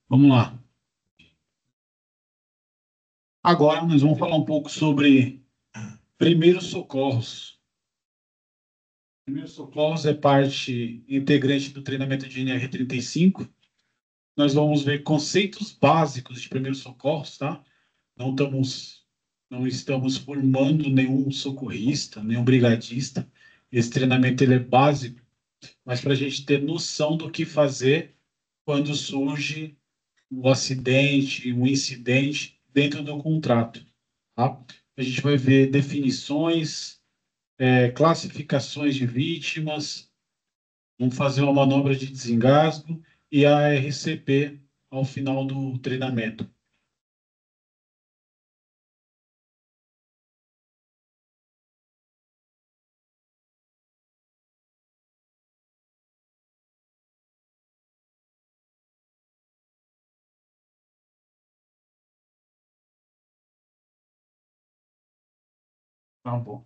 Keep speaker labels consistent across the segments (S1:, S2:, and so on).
S1: Vamos lá. Agora nós vamos falar um pouco sobre primeiros socorros. Primeiros socorros é parte integrante do treinamento de NR35. Nós vamos ver conceitos básicos de primeiros socorros, tá? Não estamos formando nenhum socorrista, nenhum brigadista. Esse treinamento ele é básico, mas para a gente ter noção do que fazer quando surge um acidente, um incidente dentro do contrato. Tá? A gente vai ver definições, classificações de vítimas, vamos fazer uma manobra de desengasgo e a RCP ao final do treinamento. Tá bom.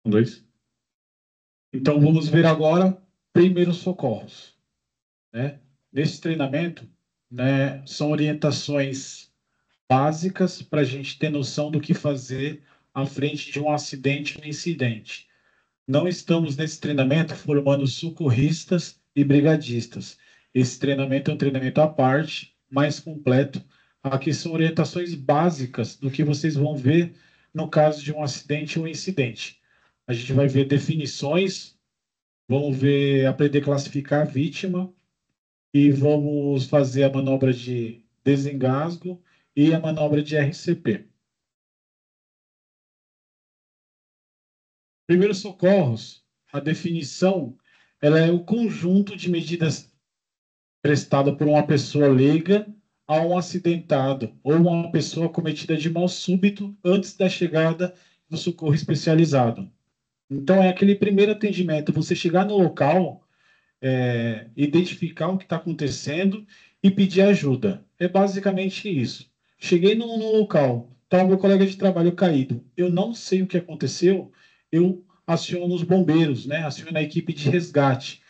S1: Dois. Então, vamos ver agora primeiros socorros. Né? Nesse treinamento, né, são orientações básicas para a gente ter noção do que fazer à frente de um acidente ou incidente. Não estamos nesse treinamento formando socorristas e brigadistas. Esse treinamento é um treinamento à parte, mais completo. Aqui são orientações básicas do que vocês vão ver no caso de um acidente ou incidente. A gente vai ver definições, vamos ver, aprender a classificar a vítima e vamos fazer a manobra de desengasgo e a manobra de RCP. Primeiros socorros, a definição, ela é o conjunto de medidas prestada por uma pessoa leiga a um acidentado ou uma pessoa cometida de mal súbito antes da chegada do socorro especializado. Então, é aquele primeiro atendimento, você chegar no local, identificar o que está acontecendo e pedir ajuda. É basicamente isso. Cheguei no local, está o meu colega de trabalho caído. Eu não sei o que aconteceu, eu aciono os bombeiros, né? Aciono a equipe de resgate.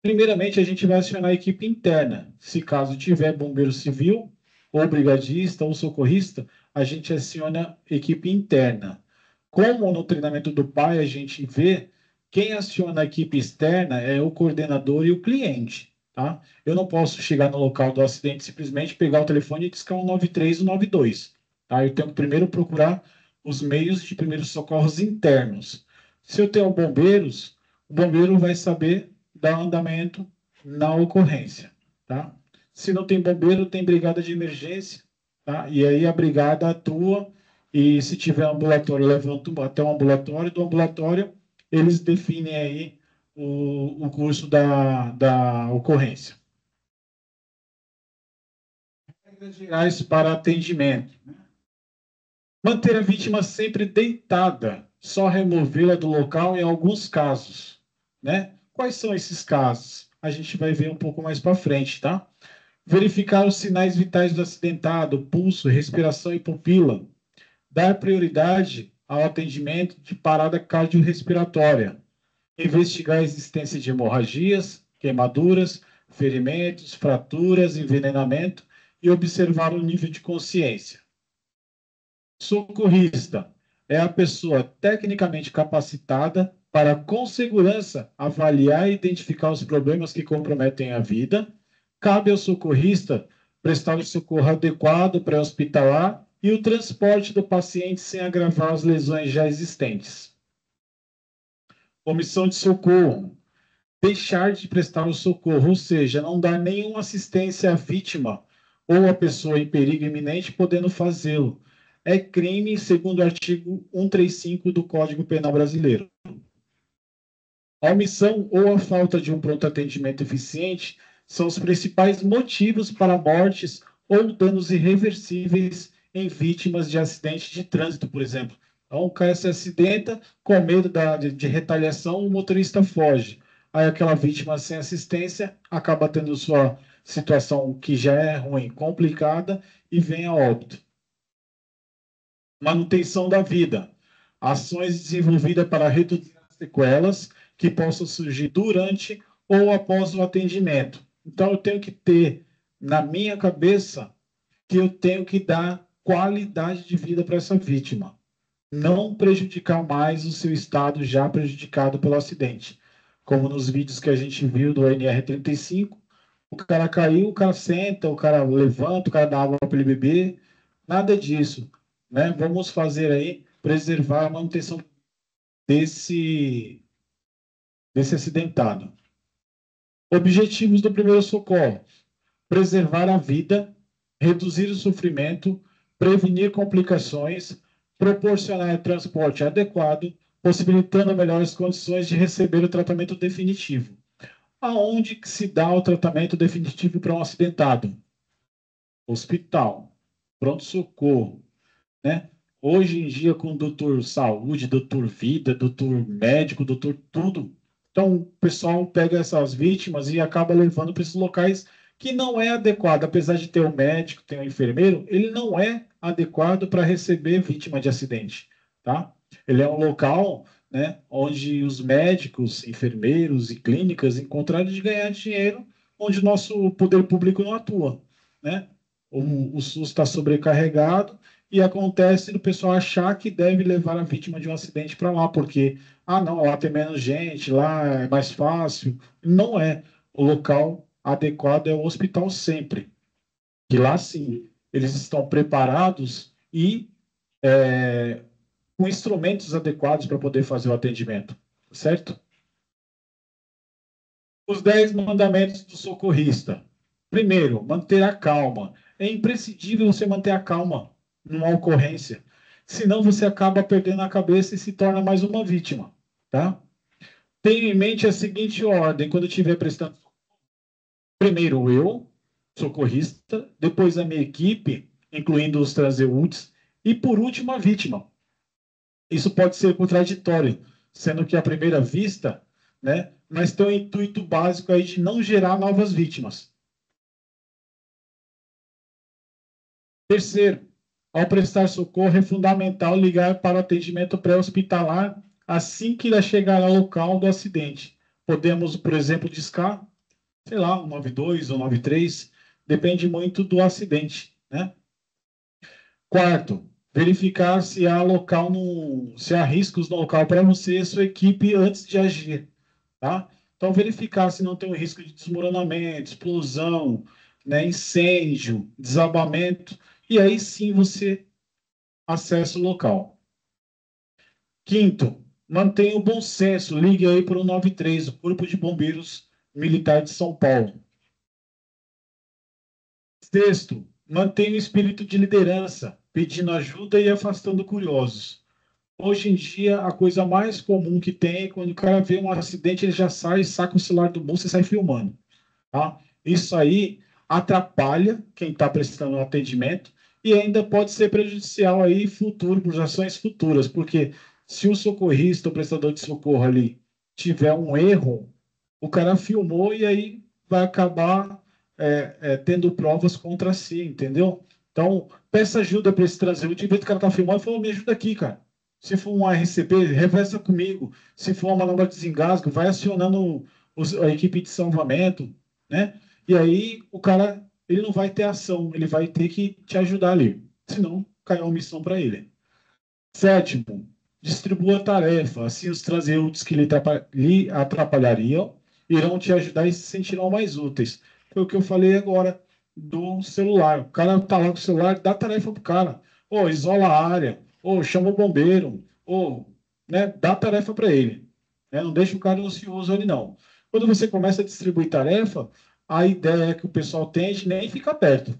S1: Primeiramente, a gente vai acionar a equipe interna. Se caso tiver bombeiro civil, ou brigadista, ou socorrista, a gente aciona a equipe interna. Como no treinamento do PAI a gente vê, quem aciona a equipe externa é o coordenador e o cliente. Tá? Eu não posso chegar no local do acidente simplesmente pegar o telefone e discar 193 ou 92. Tá? Eu tenho que primeiro procurar os meios de primeiros socorros internos. Se eu tenho bombeiros, o bombeiro vai saber dar andamento na ocorrência. Tá? Se não tem bombeiro, tem brigada de emergência. Tá? E aí a brigada atua e se tiver ambulatório, levanta até o ambulatório. Do ambulatório, eles definem aí o curso da ocorrência. Regras gerais para atendimento. Manter a vítima sempre deitada, só removê-la do local em alguns casos. Né? Quais são esses casos? A gente vai ver um pouco mais para frente, tá? Verificar os sinais vitais do acidentado, pulso, respiração e pupila. Dar prioridade ao atendimento de parada cardiorrespiratória. Investigar a existência de hemorragias, queimaduras, ferimentos, fraturas, envenenamento e observar o nível de consciência. Socorrista é a pessoa tecnicamente capacitada para, com segurança, avaliar e identificar os problemas que comprometem a vida. Cabe ao socorrista prestar o socorro adequado pré-hospitalar e o transporte do paciente sem agravar as lesões já existentes. Omissão de socorro. Deixar de prestar o socorro, ou seja, não dar nenhuma assistência à vítima ou à pessoa em perigo iminente podendo fazê-lo. É crime segundo o artigo 135 do Código Penal Brasileiro. A omissão ou a falta de um pronto atendimento eficiente são os principais motivos para mortes ou danos irreversíveis em vítimas de acidentes de trânsito, por exemplo. Então, o cara se acidenta, com medo de retaliação, o motorista foge. Aí aquela vítima sem assistência acaba tendo sua situação que já é ruim, complicada, e vem a óbito. Manutenção da vida. Ações desenvolvidas para reduzir as sequelas que possam surgir durante ou após o atendimento. Então, eu tenho que ter na minha cabeça que eu tenho que dar qualidade de vida para essa vítima, não prejudicar mais o seu estado já prejudicado pelo acidente. Como nos vídeos que a gente viu do NR35, o cara caiu, o cara senta, o cara levanta, o cara dá água para ele beber, nada disso, né? Vamos fazer aí, preservar a manutenção desse acidentado. Objetivos do primeiro socorro: preservar a vida, reduzir o sofrimento, prevenir complicações, proporcionar transporte adequado, possibilitando melhores condições de receber o tratamento definitivo. Aonde que se dá o tratamento definitivo para um acidentado? Hospital, pronto-socorro, né? Hoje em dia, com o doutor saúde, doutor vida, doutor médico, doutor tudo. Então, o pessoal pega essas vítimas e acaba levando para esses locais que não é adequado. Apesar de ter um médico, ter um enfermeiro, ele não é adequado para receber vítima de acidente, tá? Ele é um local, né, onde os médicos, enfermeiros e clínicas encontraram de ganhar dinheiro, onde o nosso poder público não atua, né? O SUS está sobrecarregado e acontece do pessoal achar que deve levar a vítima de um acidente para lá, porque, não, lá tem menos gente, lá é mais fácil. Não é. O local adequado é o hospital sempre. Que lá sim, eles estão preparados e com instrumentos adequados para poder fazer o atendimento, certo? Os 10 mandamentos do socorrista. Primeiro, manter a calma. É imprescindível você manter a calma numa ocorrência. Senão você acaba perdendo a cabeça e se torna mais uma vítima. Tá? Tenha em mente a seguinte ordem quando estiver prestando. Primeiro eu, socorrista, depois a minha equipe, incluindo os transeuntes, e por último a vítima. Isso pode ser contraditório, sendo que à primeira vista, né, mas tem o intuito básico aí de não gerar novas vítimas. Terceiro, ao prestar socorro, é fundamental ligar para o atendimento pré-hospitalar assim que irá chegar ao local do acidente. Podemos, por exemplo, discar, sei lá, o 92 ou 93, depende muito do acidente, né? Quarto, verificar se há local se há riscos no local para você e sua equipe antes de agir, tá? Então, verificar se não tem um risco de desmoronamento, explosão, né, incêndio, desabamento, e aí sim você acessa o local. Quinto, mantenha o bom senso, ligue aí para o 93, o Corpo de Bombeiros Militar de São Paulo. Sexto, mantenha o espírito de liderança, pedindo ajuda e afastando curiosos. Hoje em dia, a coisa mais comum que tem é quando o cara vê um acidente, ele já sai, saca o celular do bolso e sai filmando. Tá? Isso aí atrapalha quem está prestando atendimento e ainda pode ser prejudicial aí futuro, para ações futuras, porque se o socorrista, o prestador de socorro ali, tiver um erro, o cara filmou e aí vai acabar tendo provas contra si, entendeu? Então, peça ajuda para esse transeunte, em vez do cara estar filmando, falou, me ajuda aqui, cara. Se for um RCP, reversa comigo. Se for uma manobra de desengasgo, vai acionando a equipe de salvamento, né? E aí o cara ele não vai ter ação, ele vai ter que te ajudar ali, senão cai uma missão para ele. Sétimo, distribua a tarefa, assim os transeuntes que lhe atrapalhariam irão te ajudar e se sentirão mais úteis. Foi o que eu falei agora do celular. O cara tá lá com o celular, dá tarefa pro cara. Ou isola a área, ou chama o bombeiro, ou né, dá tarefa para ele. Né? Não deixa o cara ocioso ali, não. Quando você começa a distribuir tarefa, a ideia é que o pessoal tente nem ficar perto,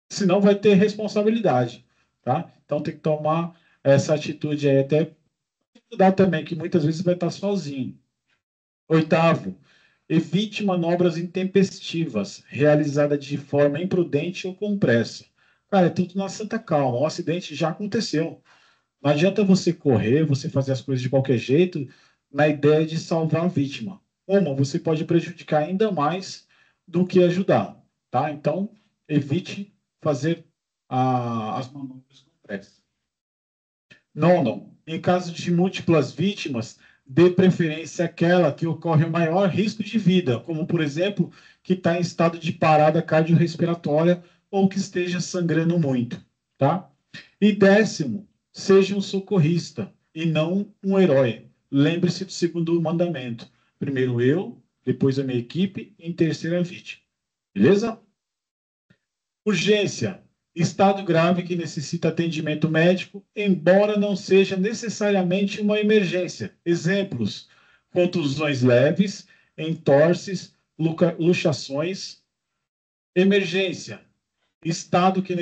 S1: senão vai ter responsabilidade, tá? Então tem que tomar essa atitude aí, até cuidar também, que muitas vezes vai estar sozinho. Oitavo, evite manobras intempestivas, realizadas de forma imprudente ou com pressa. Cara, é tudo na santa calma. O acidente já aconteceu. Não adianta você correr, você fazer as coisas de qualquer jeito, na ideia de salvar a vítima. Uma, você pode prejudicar ainda mais do que ajudar, tá? Então, evite fazer as manobras com pressa. Nono, em caso de múltiplas vítimas, dê preferência àquela que ocorre o maior risco de vida, como, por exemplo, que está em estado de parada cardiorrespiratória ou que esteja sangrando muito, tá? E décimo, seja um socorrista e não um herói. Lembre-se do segundo mandamento. Primeiro eu, depois a minha equipe e em terceiro a vítima. Beleza? Urgência. Estado grave que necessita atendimento médico, embora não seja necessariamente uma emergência. Exemplos: contusões leves, entorses, luxações. Emergência. Estado que,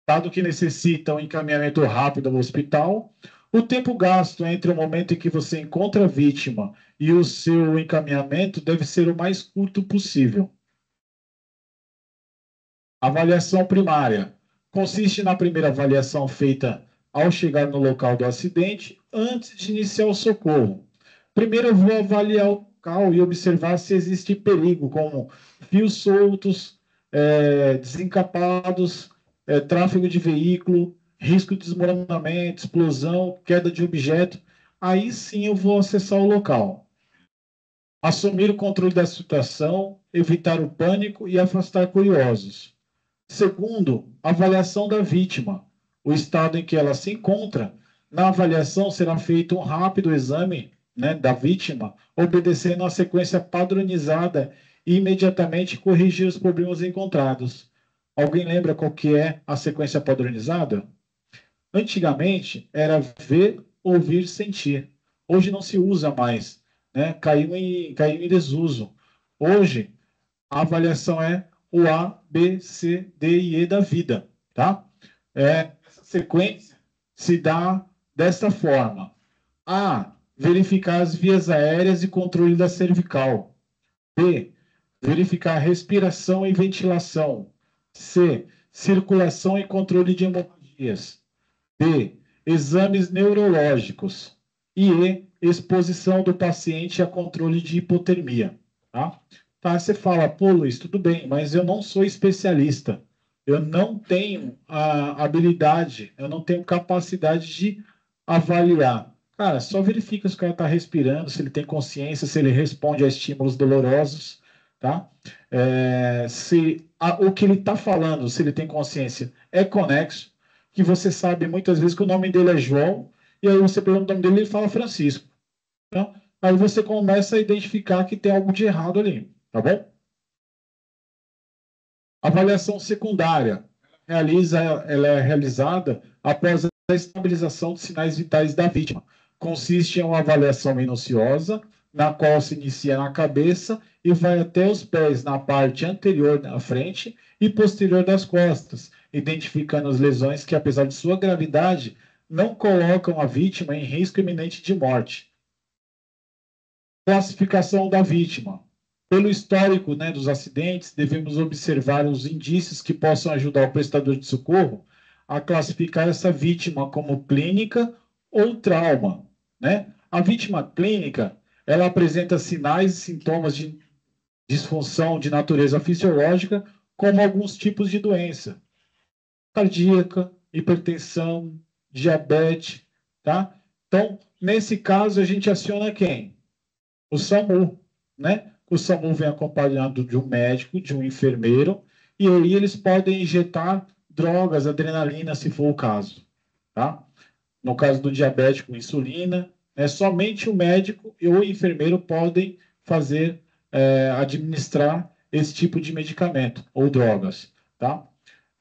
S1: estado que necessita um encaminhamento rápido ao hospital. O tempo gasto entre o momento em que você encontra a vítima e o seu encaminhamento deve ser o mais curto possível. Avaliação primária. Consiste na primeira avaliação feita ao chegar no local do acidente, antes de iniciar o socorro. Primeiro eu vou avaliar o local e observar se existe perigo, como fios soltos, desencapados, tráfego de veículo, risco de desmoronamento, explosão, queda de objeto. Aí sim eu vou acessar o local. Assumir o controle da situação, evitar o pânico e afastar curiosos. Segundo, avaliação da vítima, o estado em que ela se encontra. Na avaliação será feito um rápido exame, né, da vítima, obedecendo a sequência padronizada e imediatamente corrigir os problemas encontrados. Alguém lembra qual que é a sequência padronizada? Antigamente era ver, ouvir, sentir. Hoje não se usa mais, né? Caiu em desuso. Hoje a avaliação é o A, B, C, D e E da vida, tá? Essa sequência se dá desta forma. A, verificar as vias aéreas e controle da cervical. B, verificar respiração e ventilação. C, circulação e controle de hemorragias. D, exames neurológicos. E E, exposição do paciente a controle de hipotermia. Tá? Tá, você fala, pô, Luiz, tudo bem, mas eu não sou especialista. Eu não tenho a habilidade, eu não tenho capacidade de avaliar. Cara, só verifica se o cara está respirando, se ele tem consciência, se ele responde a estímulos dolorosos, tá? O que ele está falando, se ele tem consciência, é conexo, que você sabe muitas vezes que o nome dele é João, e aí você pergunta o nome dele e ele fala Francisco. Então, aí você começa a identificar que tem algo de errado ali, tá bom? Avaliação secundária. Ela é realizada após a estabilização dos sinais vitais da vítima. Consiste em uma avaliação minuciosa, na qual se inicia na cabeça e vai até os pés, na parte anterior da frente e posterior das costas, identificando as lesões que, apesar de sua gravidade, não colocam a vítima em risco iminente de morte. Classificação da vítima. Pelo histórico, né, dos acidentes, devemos observar os indícios que possam ajudar o prestador de socorro a classificar essa vítima como clínica ou trauma, né? A vítima clínica, ela apresenta sinais e sintomas de disfunção de natureza fisiológica, como alguns tipos de doença cardíaca, hipertensão, diabetes, tá? Então, nesse caso, a gente aciona quem? O SAMU, né? O SAMU vem acompanhado de um médico, de um enfermeiro, e aí eles podem injetar drogas, adrenalina, se for o caso, tá? No caso do diabético, insulina, somente o médico e o enfermeiro podem fazer, administrar esse tipo de medicamento ou drogas, tá?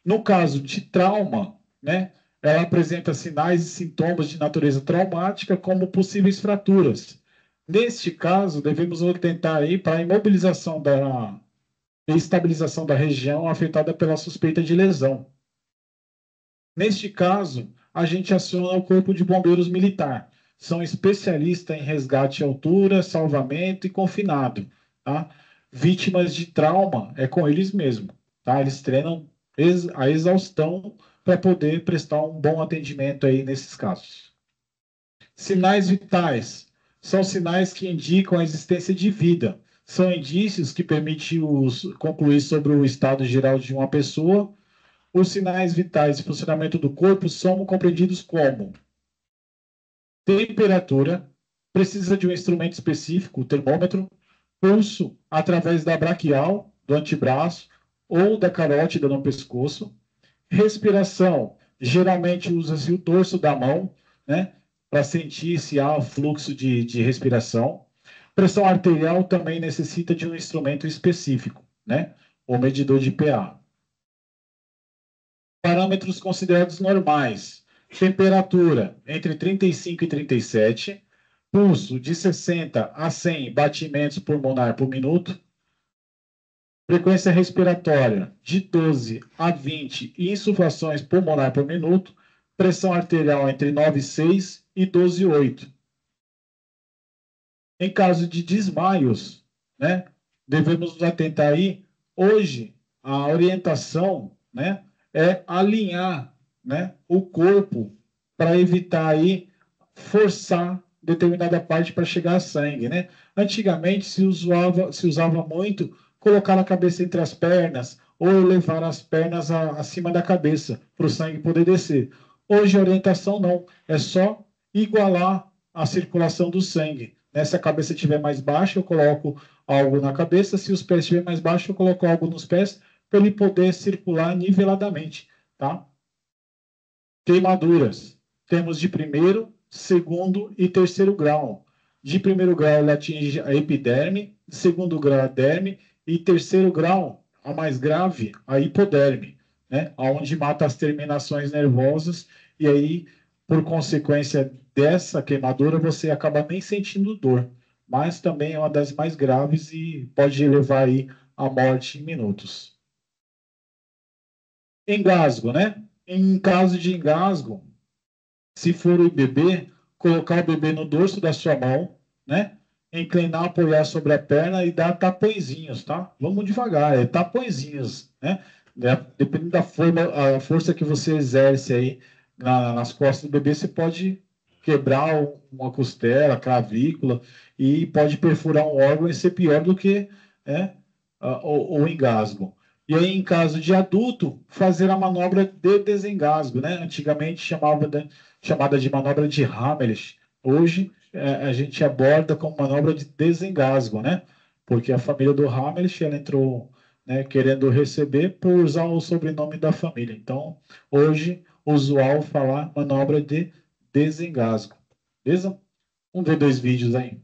S1: No caso de trauma, né, ela apresenta sinais e sintomas de natureza traumática, como possíveis fraturas. Neste caso, devemos tentar aí para a imobilização da e estabilização da região afetada pela suspeita de lesão. Neste caso, a gente aciona o Corpo de Bombeiros Militar. são especialistas em resgate à altura, salvamento e confinado, tá? Vítimas de trauma é com eles mesmo, tá? Eles treinam a exaustão para poder prestar um bom atendimento aí nesses casos. Sinais vitais são sinais que indicam a existência de vida. São indícios que permitem concluir sobre o estado geral de uma pessoa. Os sinais vitais de funcionamento do corpo são compreendidos como temperatura, precisa de um instrumento específico, o termômetro, pulso através da braquial, do antebraço ou da carótida no pescoço, respiração, geralmente usa-se o dorso da mão, né, para sentir se há fluxo de respiração. Pressão arterial também necessita de um instrumento específico, né, o medidor de PA. Parâmetros considerados normais: temperatura entre 35 e 37, pulso de 60 a 100 batimentos pulmonar por minuto, frequência respiratória de 12 a 20 insuflações pulmonar por minuto, pressão arterial entre 9,6 e 12,8. Em caso de desmaios, né, devemos nos atentar aí. Hoje, a orientação, né, é alinhar, né, o corpo para evitar aí forçar determinada parte para chegar a sangue, né? Antigamente se usava muito colocar a cabeça entre as pernas ou levar as pernas acima da cabeça para o sangue poder descer. Hoje a orientação não, é só igualar a circulação do sangue. Né? Se a cabeça estiver mais baixa, eu coloco algo na cabeça, se os pés estiverem mais baixos, eu coloco algo nos pés para ele poder circular niveladamente, tá? Queimaduras. Temos de primeiro, segundo e terceiro grau. De primeiro grau, ele atinge a epiderme, de segundo grau, a derme, e terceiro grau, a mais grave, a hipoderme, né? Onde mata as terminações nervosas, e aí, por consequência dessa queimadura, você acaba nem sentindo dor, mas também é uma das mais graves e pode levar aí à morte em minutos. Engasgo, né? Em caso de engasgo, se for o bebê, colocar o bebê no dorso da sua mão, né? Inclinar, apoiar sobre a perna e dar tapõezinhos, tá? Vamos devagar, é tapõezinhos, né? Dependendo da a força que você exerce aí nas costas do bebê, você pode quebrar uma costela, clavícula e pode perfurar um órgão e ser pior do que o engasgo. E aí, em caso de adulto, fazer a manobra de desengasgo, né? Antigamente chamada de manobra de Hammerich. Hoje, a gente aborda como manobra de desengasgo, né? Porque a família do Hammerich, ela entrou, né, querendo receber por usar o sobrenome da família. Então, hoje, usual falar manobra de desengasgo. Beleza? Vamos ver dois vídeos aí.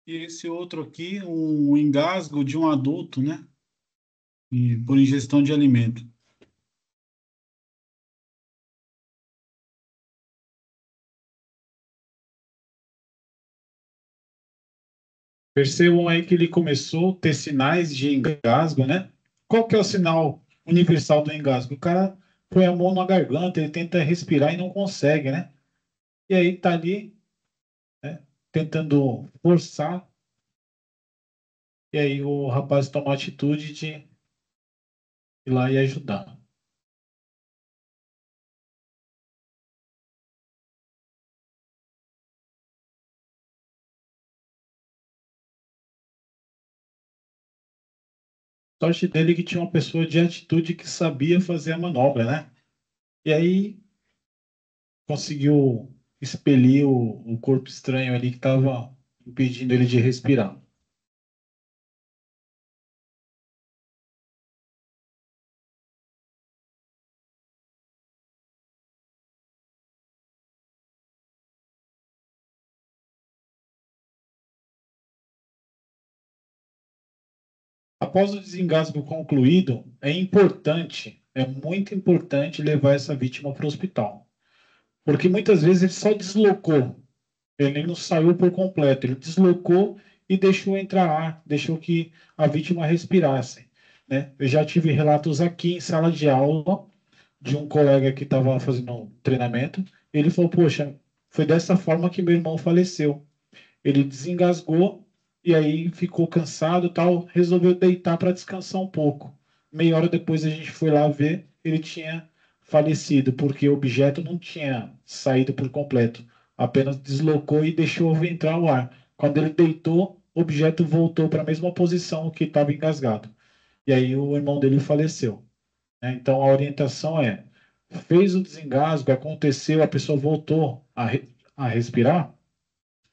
S1: E esse outro aqui, um engasgo de um adulto, né? E por ingestão de alimento. Percebam aí que ele começou a ter sinais de engasgo, né? Qual que é o sinal universal do engasgo? O cara põe a mão na garganta, ele tenta respirar e não consegue, né? E aí tá ali, né, tentando forçar, e aí o rapaz toma a atitude de ir lá e ajudar. Sorte dele que tinha uma pessoa de atitude que sabia fazer a manobra, né? E aí conseguiu expelir o corpo estranho ali que estava impedindo ele de respirar. Após o desengasgo concluído, é importante, é muito importante levar essa vítima para o hospital. Porque muitas vezes ele só deslocou, ele não saiu por completo, ele deslocou e deixou entrar ar, deixou que a vítima respirasse. Né? Eu já tive relatos aqui em sala de aula de um colega que estava fazendo um treinamento. Ele falou: Poxa, foi dessa forma que meu irmão faleceu. Ele desengasgou e aí ficou cansado, tal, resolveu deitar para descansar um pouco. Meia hora depois a gente foi lá ver, ele tinha falecido porque o objeto não tinha saído por completo, apenas deslocou e deixou entrar o ar. Quando ele deitou, o objeto voltou para a mesma posição que estava engasgado. E aí o irmão dele faleceu. Né? Então a orientação é: fez o desengasgo, aconteceu, a pessoa voltou a respirar,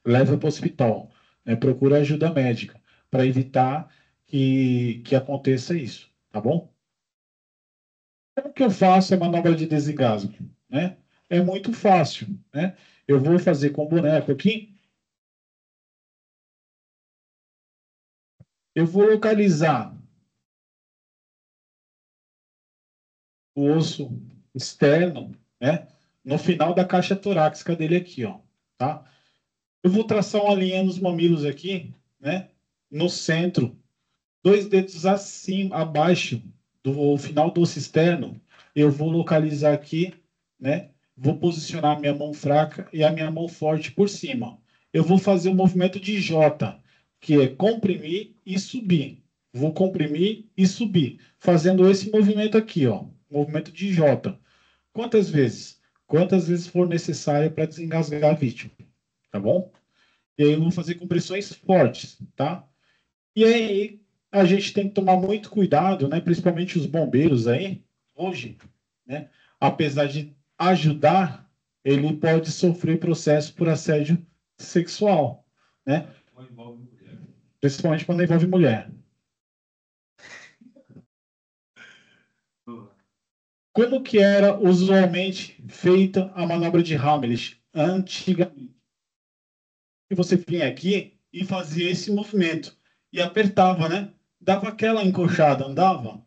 S1: leva para o hospital, né? Procura ajuda médica para evitar que aconteça isso, tá bom? Como que eu faço a manobra de desengasgo? Né? É muito fácil, né? Eu vou fazer com o boneco aqui, eu vou localizar o osso externo, né? No final da caixa torácica dele aqui, ó, tá? Eu vou traçar uma linha nos mamilos aqui, né? No centro, dois dedos acima, abaixo do final do osso externo, eu vou localizar aqui, né? Vou posicionar a minha mão fraca e a minha mão forte por cima. Eu vou fazer o movimento de J, que é comprimir e subir. Vou comprimir e subir, fazendo esse movimento aqui, ó, movimento de J. Quantas vezes? Quantas vezes for necessário para desengasgar a vítima, tá bom? E aí eu vou fazer com pressões fortes, tá? E aí a gente tem que tomar muito cuidado, né? Principalmente os bombeiros aí, hoje, né? Apesar de ajudar, ele pode sofrer processo por assédio sexual, né? Principalmente quando envolve mulher. Como que era usualmente feita a manobra de Hamlet antigamente? E você vinha aqui e fazia esse movimento e apertava, né? Dava aquela encoxada, andava.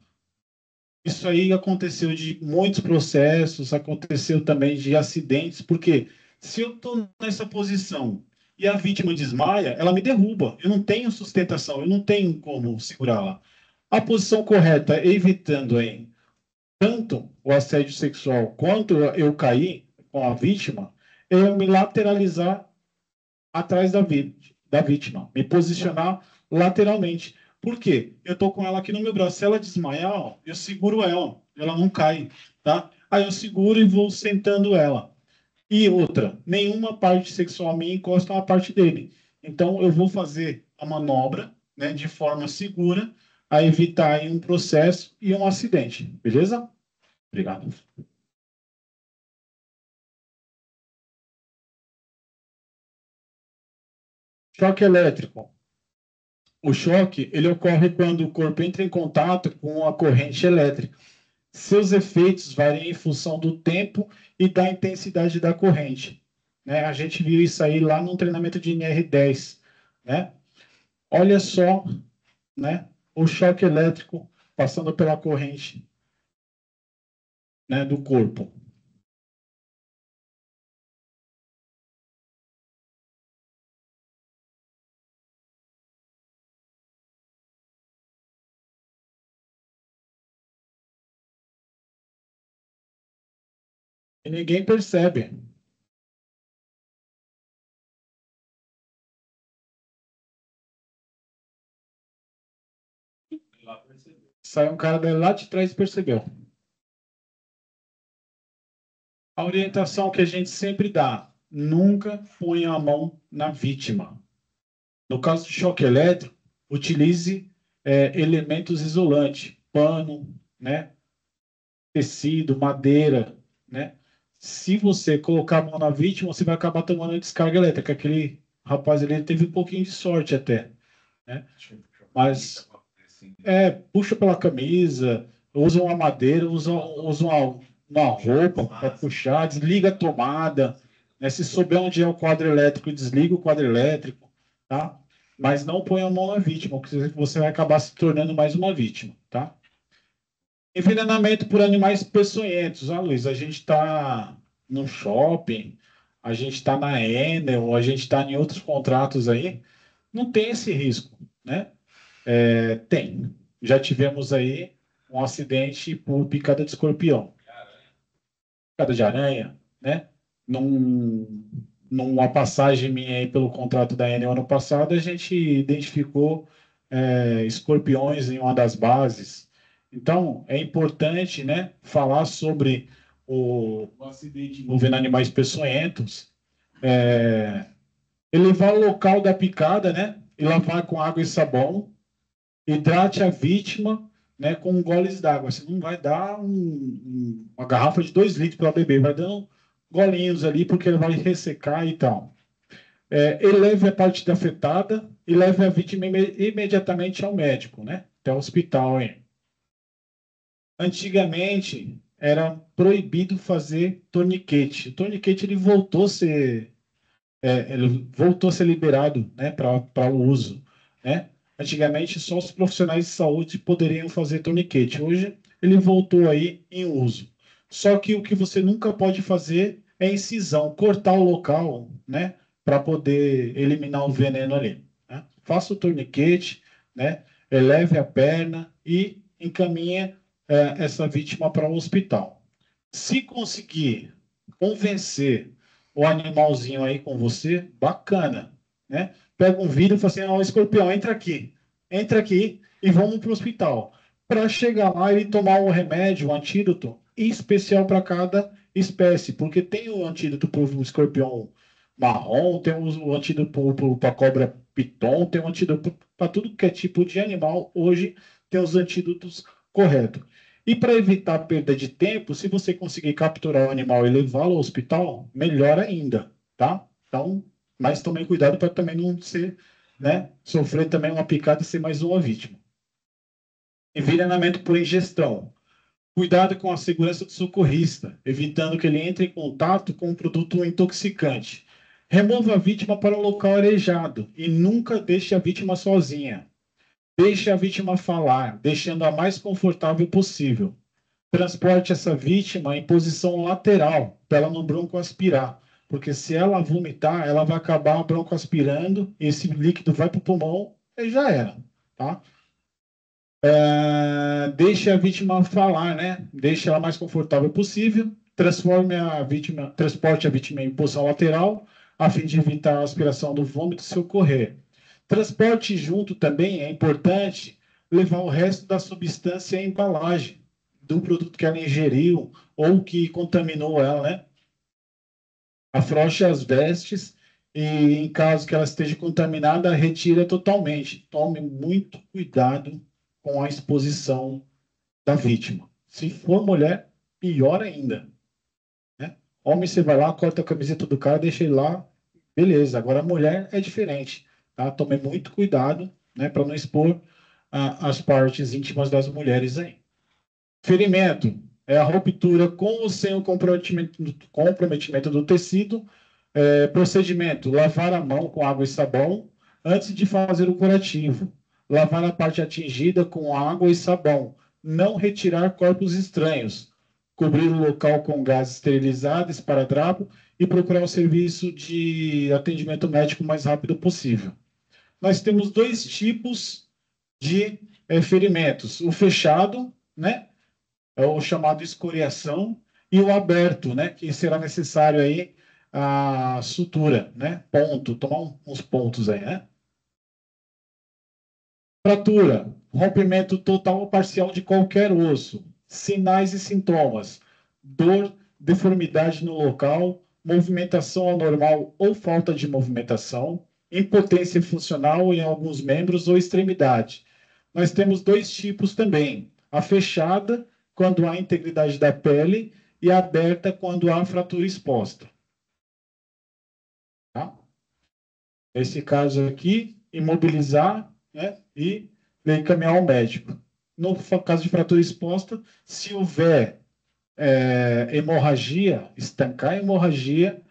S1: Isso aí aconteceu de muitos processos, aconteceu também de acidentes, porque se eu estou nessa posição e a vítima desmaia, ela me derruba. Eu não tenho sustentação, eu não tenho como segurá-la. A posição correta, evitando aí tanto o assédio sexual quanto eu cair com a vítima, é eu me lateralizar atrás da vítima, me posicionar lateralmente. Por quê? Eu estou com ela aqui no meu braço. Se ela desmaiar, ó, eu seguro ela não cai, tá? Aí eu seguro e vou sentando ela. E outra, nenhuma parte sexual minha encosta na parte dele. Então eu vou fazer a manobra, né, de forma segura, a evitar aí um processo e um acidente, beleza? Obrigado. Choque elétrico. O choque, ele ocorre quando o corpo entra em contato com a corrente elétrica. Seus efeitos variam em função do tempo e da intensidade da corrente. Né? A gente viu isso aí lá no treinamento de NR10. Né? Olha só, né, o choque elétrico passando pela corrente, né, do corpo. E ninguém percebe. Sai um cara lá de trás e percebeu. A orientação que a gente sempre dá: nunca ponha a mão na vítima. No caso do choque elétrico, utilize elementos isolantes, pano, né, tecido, madeira, né? Se você colocar a mão na vítima, você vai acabar tomando descarga elétrica. Aquele rapaz ali teve um pouquinho de sorte até, né? Mas puxa pela camisa, usa uma madeira, usa uma roupa para puxar, desliga a tomada, né? Se souber onde é o quadro elétrico, desliga o quadro elétrico, tá? Mas não põe a mão na vítima, porque você vai acabar se tornando mais uma vítima, tá? Envenenamento por animais peçonhentos. Ah, Luiz, a gente está no shopping, a gente está na Enel, a gente está em outros contratos aí, não tem esse risco, né? Tem. Já tivemos aí um acidente por picada de escorpião, picada de aranha, né? Numa passagem minha aí pelo contrato da Enel ano passado, a gente identificou escorpiões em uma das bases. Então, é importante, né, falar sobre o acidente envolvendo animais peçonhentos, elevar o local da picada, né, e lavar com água e sabão, hidrate a vítima, né, com goles d'água. Você não vai dar uma garrafa de 2 litros para beber, vai dando golinhos ali, porque ele vai ressecar e tal. Eleve a parte afetada e leve a vítima imediatamente ao médico, né, até o hospital. Hein? Antigamente, era proibido fazer torniquete. O torniquete ele voltou a ser liberado, né, para o uso, né? Antigamente, só os profissionais de saúde poderiam fazer torniquete. Hoje, ele voltou aí em uso. Só que o que você nunca pode fazer é incisão, cortar o local, né, para poder eliminar o veneno ali. Né? Faça o torniquete, né, eleve a perna e encaminhe essa vítima para o hospital. Se conseguir convencer o animalzinho aí com você, bacana, né? Pega um vídeo e fala assim, ó, escorpião, entra aqui e vamos para o hospital. Para chegar lá e tomar um remédio, um antídoto especial para cada espécie, porque tem o antídoto para o escorpião marrom, tem o antídoto para a cobra piton, tem o antídoto para tudo que é tipo de animal. Hoje tem os antídotos corretos. E para evitar a perda de tempo, se você conseguir capturar o animal e levá-lo ao hospital, melhor ainda, tá? Então, mas tomem cuidado para também não ser, né, sofrer também uma picada e ser mais uma vítima. Envenenamento por ingestão. Cuidado com a segurança do socorrista, evitando que ele entre em contato com um produto intoxicante. Remova a vítima para um local arejado e nunca deixe a vítima sozinha. Deixe a vítima falar, deixando-a mais confortável possível. Transporte essa vítima em posição lateral, para ela não broncoaspirar. Porque se ela vomitar, ela vai acabar broncoaspirando, esse líquido vai para o pulmão e já era. Tá? Deixe a vítima falar, né? Deixe ela mais confortável possível. Transporte a vítima em posição lateral, a fim de evitar a aspiração do vômito se ocorrer. Transporte junto também é importante levar o resto da substância em embalagem do produto que ela ingeriu ou que contaminou ela, né? Afrouxe as vestes e, em caso que ela esteja contaminada, retira totalmente. Tome muito cuidado com a exposição da vítima. Se for mulher, pior ainda. Né? Homem, você vai lá, corta a camiseta do cara, deixa ele lá, beleza. Agora, a mulher é diferente. Tá? Tome muito cuidado, né, para não expor as partes íntimas das mulheres aí. Ferimento é a ruptura com ou sem o comprometimento do tecido. Procedimento: lavar a mão com água e sabão, antes de fazer o curativo. Lavar a parte atingida com água e sabão. Não retirar corpos estranhos. Cobrir o local com gás esterilizado, esparadrapo e procurar o serviço de atendimento médico o mais rápido possível. Nós temos dois tipos de ferimentos: o fechado, né, é o chamado escoriação, e o aberto, né, que será necessário aí a sutura, né, ponto, tomar uns pontos aí, né. Fratura, rompimento total ou parcial de qualquer osso. Sinais e sintomas: dor, deformidade no local, movimentação anormal ou falta de movimentação, impotência funcional em alguns membros ou extremidade. Nós temos dois tipos também: a fechada, quando há integridade da pele, e a aberta, quando há fratura exposta. Tá? Nesse caso aqui, imobilizar, né, e encaminhar ao médico. No caso de fratura exposta, se houver hemorragia, estancar a hemorragia,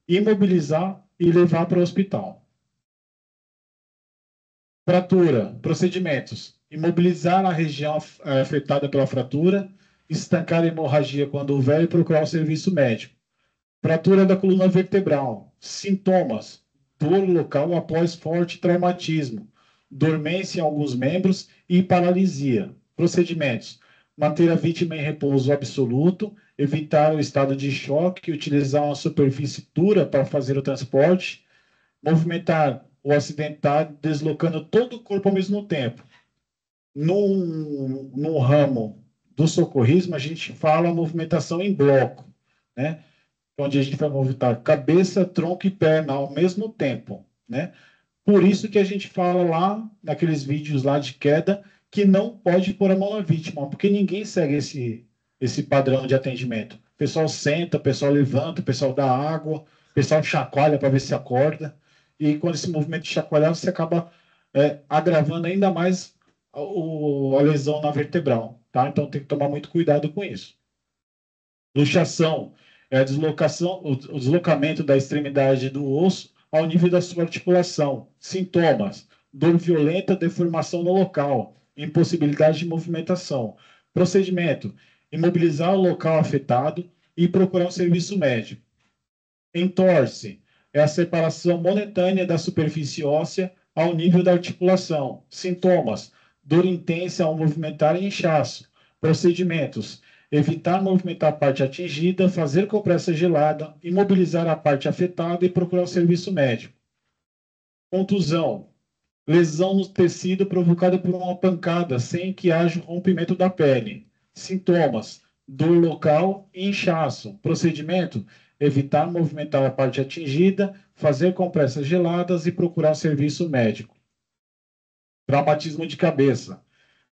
S1: imobilizar e levar para o hospital. Fratura, procedimentos: imobilizar a região afetada pela fratura, estancar a hemorragia quando houver e procurar o serviço médico. Fratura da coluna vertebral. Sintomas: dor local após forte traumatismo, dormência em alguns membros e paralisia. Procedimentos: manter a vítima em repouso absoluto, evitar o estado de choque, utilizar uma superfície dura para fazer o transporte, movimentar o acidentado deslocando todo o corpo ao mesmo tempo. No ramo do socorrismo, a gente fala movimentação em bloco, né? Onde a gente vai movimentar cabeça, tronco e perna ao mesmo tempo, né? Por isso que a gente fala lá, naqueles vídeos lá de queda, que não pode pôr a mão na vítima, porque ninguém segue esse padrão de atendimento. O pessoal senta, o pessoal levanta, o pessoal dá água, o pessoal chacoalha para ver se acorda, e quando esse movimento de chacoalhar, você acaba agravando ainda mais a lesão na vertebral, tá? Então tem que tomar muito cuidado com isso. Luxação é a deslocação, o deslocamento da extremidade do osso ao nível da sua articulação. Sintomas: dor violenta, deformação no local, impossibilidade de movimentação. Procedimento: imobilizar o local afetado e procurar um serviço médico. Entorse é a separação momentânea da superfície óssea ao nível da articulação. Sintomas: dor intensa ao movimentar e inchaço. Procedimentos: evitar movimentar a parte atingida, fazer compressa gelada, imobilizar a parte afetada e procurar o serviço médico. Contusão: lesão no tecido provocada por uma pancada sem que haja rompimento da pele. Sintomas: dor local e inchaço. Procedimento: evitar movimentar a parte atingida, fazer compressas geladas e procurar serviço médico. Traumatismo de cabeça: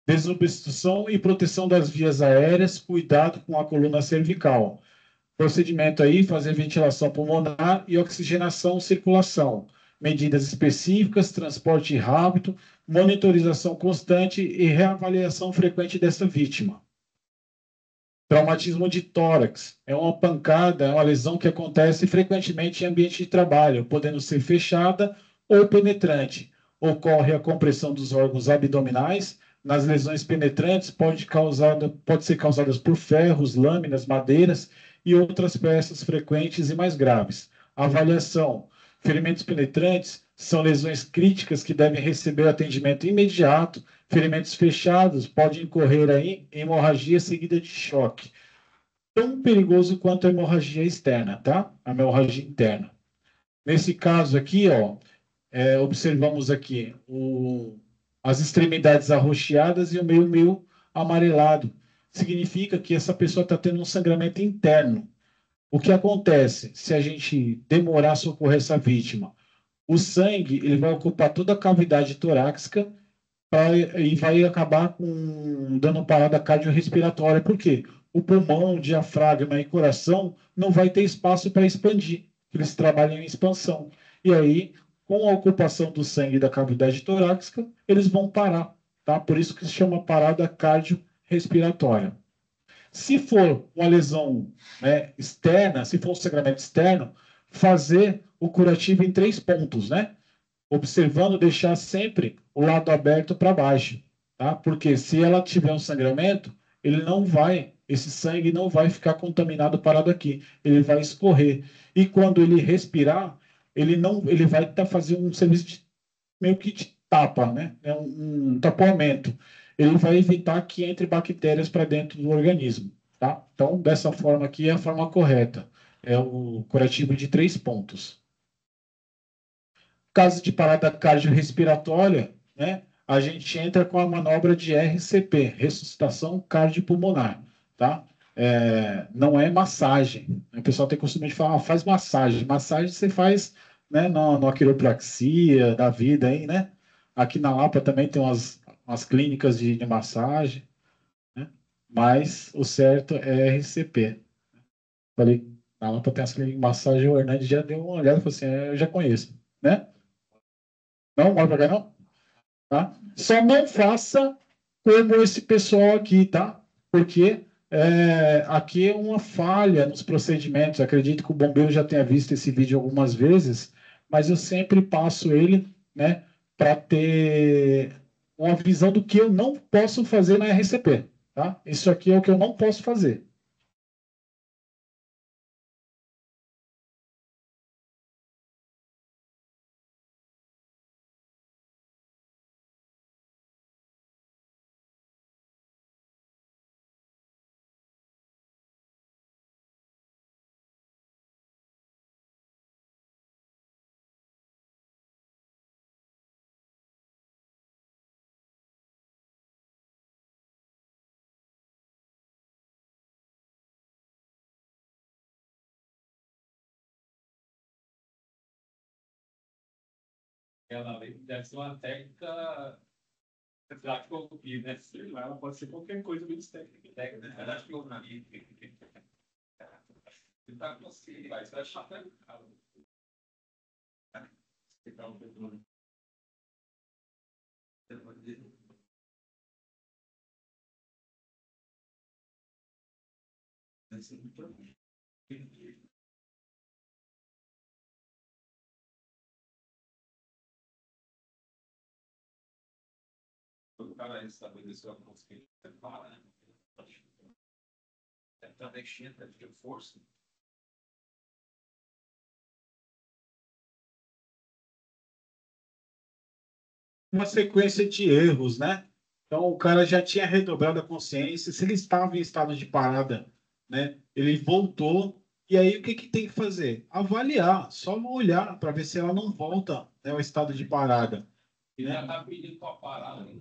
S1: desobstrução e proteção das vias aéreas, cuidado com a coluna cervical. Procedimento aí: fazer ventilação pulmonar e oxigenação circulação. Medidas específicas, transporte rápido, monitorização constante e reavaliação frequente dessa vítima. Traumatismo de tórax é uma pancada, é uma lesão que acontece frequentemente em ambiente de trabalho, podendo ser fechada ou penetrante. Ocorre a compressão dos órgãos abdominais. Nas lesões penetrantes, pode ser causadas por ferros, lâminas, madeiras e outras peças frequentes e mais graves. Avaliação: ferimentos penetrantes são lesões críticas que devem receber atendimento imediato. Ferimentos fechados podem incorrer em hemorragia seguida de choque. Tão perigoso quanto a hemorragia externa, tá? A hemorragia interna. Nesse caso aqui, ó, observamos aqui as extremidades arroxeadas e o meio amarelado. Significa que essa pessoa está tendo um sangramento interno. O que acontece se a gente demorar a socorrer essa vítima? O sangue ele vai ocupar toda a cavidade torácica e vai acabar dando parada cardiorrespiratória. Por quê? O pulmão, diafragma e coração não vai ter espaço para expandir. Eles trabalham em expansão. E aí, com a ocupação do sangue da cavidade torácica, eles vão parar. Tá? Por isso que se chama parada cardiorrespiratória. Se for uma lesão, né, externa, se for um sangramento externo, fazer o curativo em 3 pontos, né? observando deixar sempre o lado aberto para baixo, tá? Porque se ela tiver um sangramento, esse sangue não vai ficar contaminado parado aqui, ele vai escorrer. E quando ele respirar, ele vai estar fazendo um serviço meio que de tapa, né? É um tapoamento. Ele vai evitar que entre bactérias para dentro do organismo, tá? Então, dessa forma aqui é a forma correta. É o curativo de 3 pontos. Caso de parada cardiorrespiratória, né, a gente entra com a manobra de RCP, ressuscitação cardiopulmonar, tá? Não é massagem. O pessoal tem costume de falar, faz massagem. Massagem você faz, né, na quiropraxia da vida aí, né? Aqui na Lapa também tem umas clínicas de massagem, né? Mas o certo é RCP. Falei, na Lapa tem as clínicas de massagem, o Hernandes já deu uma olhada e falou assim, eu já conheço, né? Não, mora pra cá não? Tá? Só não faça como esse pessoal aqui, tá? Porque aqui é uma falha nos procedimentos. Acredito que o bombeiro já tenha visto esse vídeo algumas vezes, mas eu sempre passo ele, né, para ter uma visão do que eu não posso fazer na RCP, tá? Isso aqui é o que eu não posso fazer.
S2: Ela deve ser uma técnica prática ouvir, né? Sei lá, ela pode ser qualquer coisa menos técnica. Técnica, prática ouvir. Você tá conseguindo, vai, você vai achar até o cara estabeleceu a consciência, fala, né? Tá mexendo, de força.
S1: Uma sequência de erros, né? Então o cara já tinha redobrado a consciência, se ele estava em estado de parada, né? Ele voltou e aí o que que tem que fazer? Avaliar, só olhar para ver se ela não volta, né, ao estado de parada.
S2: Ele já tá pedindo para parar, né?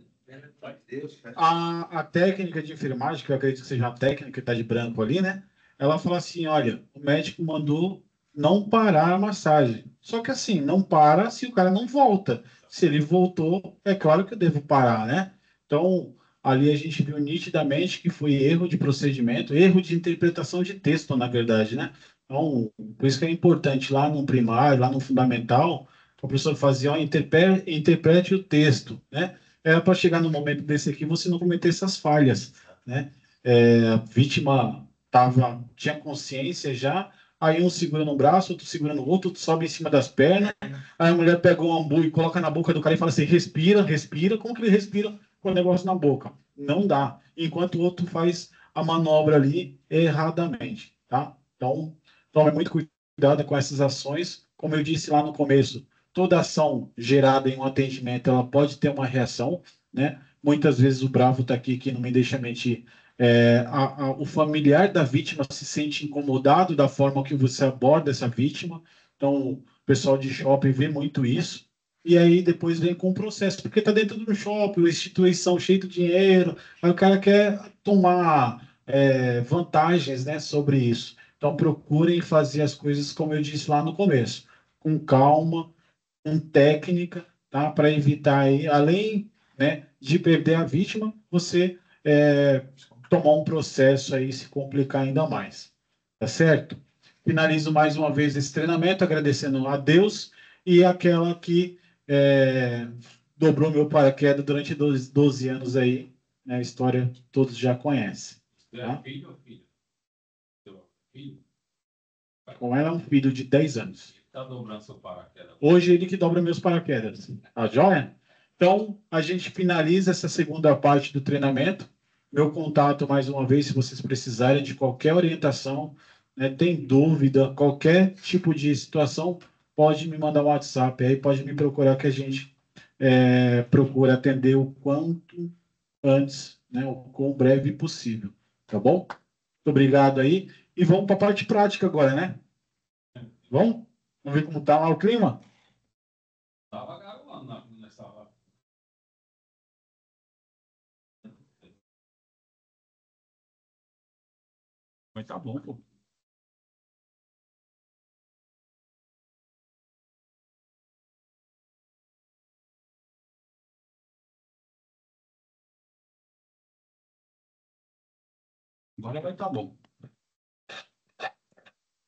S1: A técnica de enfermagem, que eu acredito que seja a técnica que está de branco ali, né? Ela fala assim: olha, o médico mandou não parar a massagem. Só que assim, não para se o cara não volta. Se ele voltou, é claro que eu devo parar, né? Então, ali a gente viu nitidamente que foi erro de procedimento, erro de interpretação de texto, na verdade, né? Então, por isso que é importante lá no primário, lá no fundamental, o professor fazia, ó, interprete o texto, né? Era para chegar no momento desse aqui você não cometer essas falhas, né? A vítima tinha consciência já, aí um segura no braço, outro segura no outro, outro sobe em cima das pernas, aí a mulher pega o ambu e coloca na boca do cara e fala assim, respira, respira, como que ele respira com o negócio na boca? Não dá, enquanto o outro faz a manobra ali erradamente, tá? Então, tome muito cuidado com essas ações, como eu disse lá no começo, toda ação gerada em um atendimento, ela pode ter uma reação, né? Muitas vezes o bravo está aqui que não me deixa mentir. O familiar da vítima se sente incomodado da forma que você aborda essa vítima. Então, o pessoal de shopping vê muito isso. E aí depois vem com o processo, porque está dentro do shopping, uma instituição cheia de dinheiro, aí o cara quer tomar vantagens, né, sobre isso. Então, procurem fazer as coisas como eu disse lá no começo, com calma, com técnica, tá? Para evitar aí, além, né, de perder a vítima, você tomar um processo aí e se complicar ainda mais. Tá certo? Finalizo mais uma vez esse treinamento, agradecendo a Deus e aquela que dobrou meu paraquedas durante 12 anos aí, né? A história todos já conhecem. Tá?
S2: Filho ou filho? Filho?
S1: Com ela é um filho de 10 anos.
S2: tá dobrando seu paraquedas?
S1: Hoje ele que dobra meus paraquedas. Tá joia? Então, a gente finaliza essa segunda parte do treinamento. Meu contato, mais uma vez, se vocês precisarem de qualquer orientação, né, tem dúvida, qualquer tipo de situação, pode me mandar um WhatsApp aí, pode me procurar que a gente procura atender o quanto antes, né, o quão breve possível. Tá bom? Muito obrigado aí. E vamos para a parte prática agora, né? Vamos? Vamos ver como está lá o clima?
S2: Tava garoando nessa hora.
S1: Mas tá bom, pô. Agora vai tá bom.